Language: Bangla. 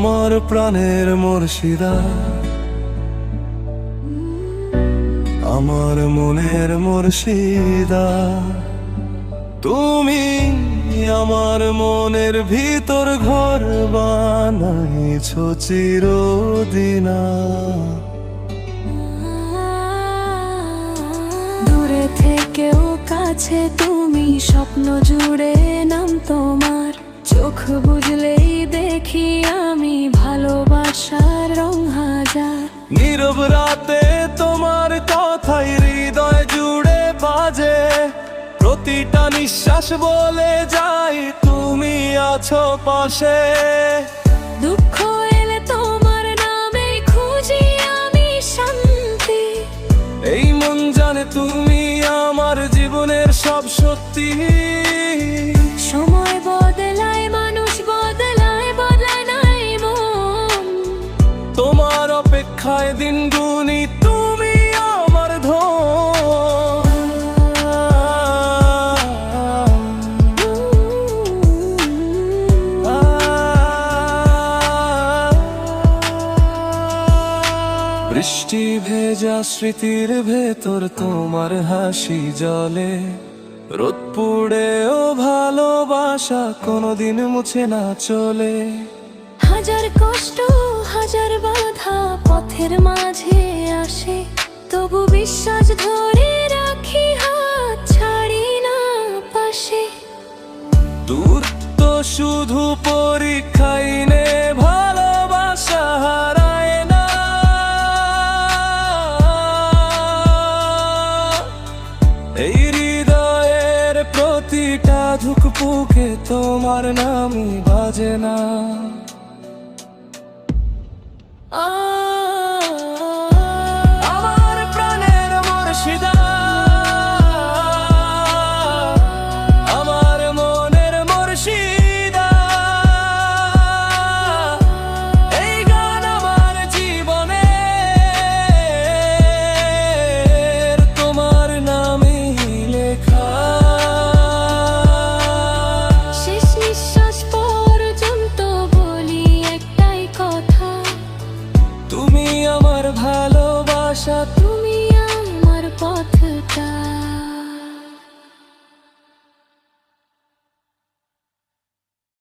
আমার প্রাণের মুর্শিদা, আমার মনের মুর্শিদা, তুমি আমার মনের ভিতর ঘর বানাইছো চিরদিনা। দূরে থেকেও কাছে তুমি, স্বপ্ন জুড়ে নাম তোমার। চোখ বুঝলেই দেখি আমি ভালোবাসার রং হাজার। নীরব রাতে তোমার কথাই হৃদয় জুড়ে বাজে, প্রতিটা নিঃশ্বাস বলে যায় তুমি আছো পাশে। দুঃখ এলে তোমার নামে খুঁজি আমি শান্তি, এই মন জানে তুমি আমার জীবনের সব সত্যি। সময় বদলায়, মানুষ বদলায়, বদলায় নাই মন। তোমার অপেক্ষায় দিন গুনি, তুমি আমার ধন। বৃষ্টি ভেজা স্মৃতির ভেতর তোমার হাসি জলে, রোদ পুড়েও ভালোবাসা কোনোদিন মুছে না চলে। হাজার কষ্ট, হাজার বাধা পথের মাঝে আসে, তবু বিশ্বাস ধরে রাখি, হাত ছাড়ি না পাশে। দূর তো শুধু পরীক্ষাই নে, ভালোবাসা হারায় না। এই হৃদয়ের প্রতিটা ধুকপুকে তোমার নামই বাজে না।